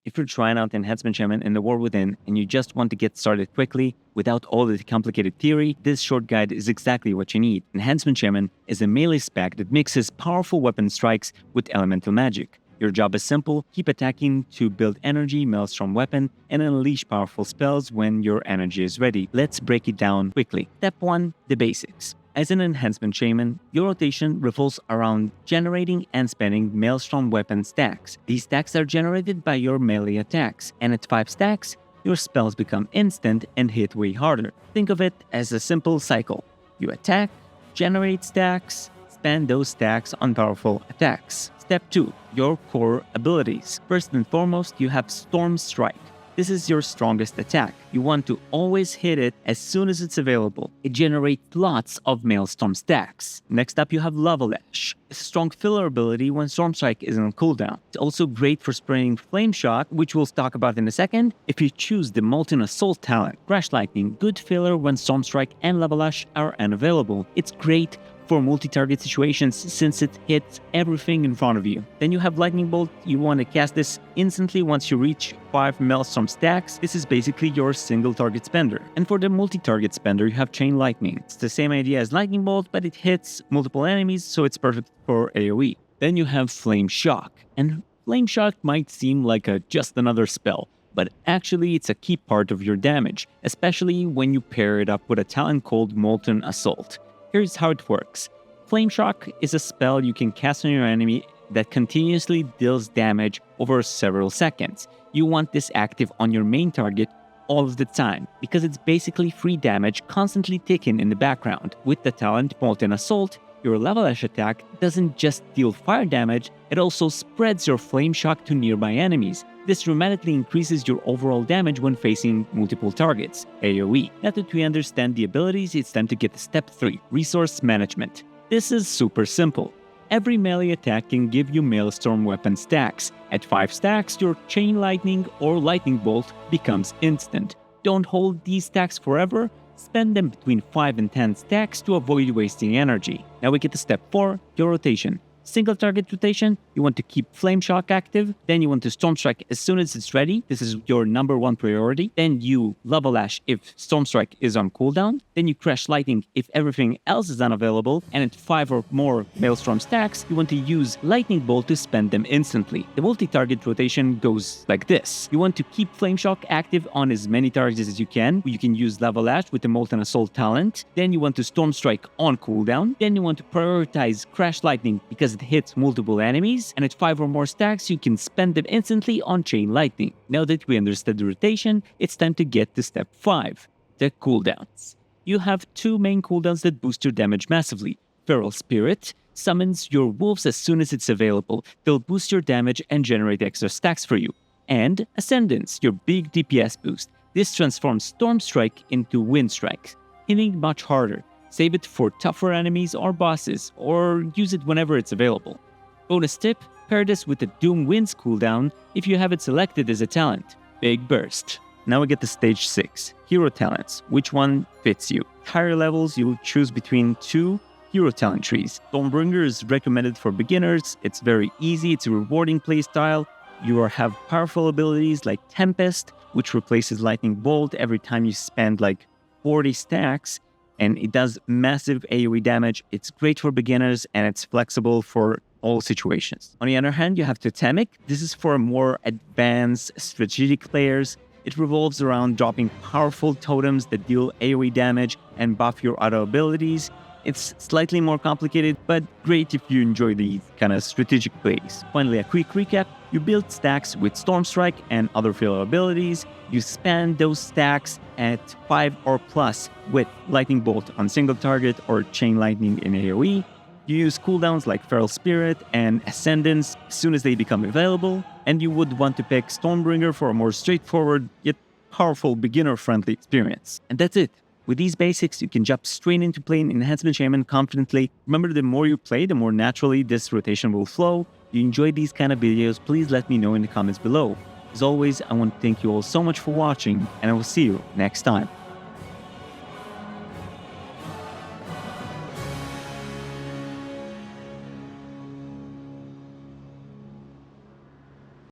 If you're trying out Enhancement Shaman in the War Within and you just want to get started quickly without all the complicated theory, this short guide is exactly what you need. Enhancement Shaman is a melee spec that mixes powerful weapon strikes with elemental magic. Your job is simple: keep attacking to build energy, Maelstrom weapon, and unleash powerful spells when your energy is ready. Let's break it down quickly. Step 1. The basics. As an Enhancement Shaman, your rotation revolves around generating and spending Maelstrom weapon stacks. These stacks are generated by your melee attacks, and at 5 stacks, your spells become instant and hit way harder. Think of it as a simple cycle. You attack, generate stacks, spend those stacks on powerful attacks. Step 2. Your core abilities. First and foremost, you have Storm Strike. This is your strongest attack. You want to always hit it as soon as it's available. It generates lots of Maelstrom stacks. Next up, you have Lash, a strong filler ability when Storm Strike is on cooldown. It's also great for spraying Flame Shock, which we'll talk about in a second, if you choose the Molten Assault talent. Crash Lightning, good filler when Storm Strike and Lash are unavailable. It's great for multi-target situations since it hits everything in front of you. Then you have Lightning Bolt. You want to cast this instantly once you reach 5 Maelstrom stacks. This is basically your single target spender. And for the multi-target spender, you have Chain Lightning. It's the same idea as Lightning Bolt, but it hits multiple enemies, so it's perfect for AoE. Then you have Flame Shock. And Flame Shock might seem like just another spell, but actually it's a key part of your damage, especially when you pair it up with a talent called Molten Assault. Here's how it works. Flame Shock is a spell you can cast on your enemy that continuously deals damage over several seconds. You want this active on your main target all of the time, because it's basically free damage constantly ticking in the background. With the talent Molten Assault, your Lash attack doesn't just deal fire damage, it also spreads your Flame Shock to nearby enemies. This dramatically increases your overall damage when facing multiple targets, AoE. Now that we understand the abilities, it's time to get to step 3, Resource Management. This is super simple. Every melee attack can give you Maelstrom weapon stacks. At 5 stacks, your Chain Lightning or Lightning Bolt becomes instant. Don't hold these stacks forever. Spend them between 5 and 10 stacks to avoid wasting energy. Now we get to step 4, your rotation. Single target rotation, you want to keep Flame Shock active, then you want to Storm Strike as soon as it's ready. This is your number 1 priority. Then you Lash if Storm Strike is on cooldown. Then you Crash Lightning if everything else is unavailable. And at 5 or more Maelstrom stacks, you want to use Lightning Bolt to spend them instantly. The multi-target rotation goes like this. You want to keep Flame Shock active on as many targets as you can. You can use Lash with the Molten Assault talent. Then you want to Storm Strike on cooldown. Then you want to prioritize Crash Lightning because it hits multiple enemies, and at 5 or more stacks, you can spend them instantly on Chain Lightning. Now that we understood the rotation, it's time to get to step 5, the cooldowns. You have 2 main cooldowns that boost your damage massively. Feral Spirit summons your wolves as soon as it's available. They'll boost your damage and generate extra stacks for you. And Ascendance, your big DPS boost. This transforms Storm Strike into Wind Strike, hitting much harder. Save it for tougher enemies or bosses, or use it whenever it's available. Bonus tip, pair this with the Doom Winds cooldown if you have it selected as a talent. Big Burst. Now we get to stage 6, Hero Talents. Which one fits you? Higher levels, you'll choose between 2 Hero Talent trees. Stormbringer is recommended for beginners. It's very easy, it's a rewarding playstyle. You have powerful abilities like Tempest, which replaces Lightning Bolt every time you spend 40 stacks. And it does massive AoE damage. It's great for beginners, and it's flexible for all situations. On the other hand, you have Totemic. This is for more advanced strategic players. It revolves around dropping powerful totems that deal AoE damage and buff your auto abilities. It's slightly more complicated, but great if you enjoy these kind of strategic plays. Finally, a quick recap. You build stacks with Storm Strike and other filler abilities. You spend those stacks at 5 or plus with Lightning Bolt on single target or Chain Lightning in AoE. You use cooldowns like Feral Spirit and Ascendance as soon as they become available. And you would want to pick Stormbringer for a more straightforward yet powerful beginner-friendly experience. And that's it. With these basics, you can jump straight into playing Enhancement Shaman confidently. Remember, the more you play, the more naturally this rotation will flow. If you enjoyed these kind of videos, please let me know in the comments below. As always, I want to thank you all so much for watching, and I will see you next time.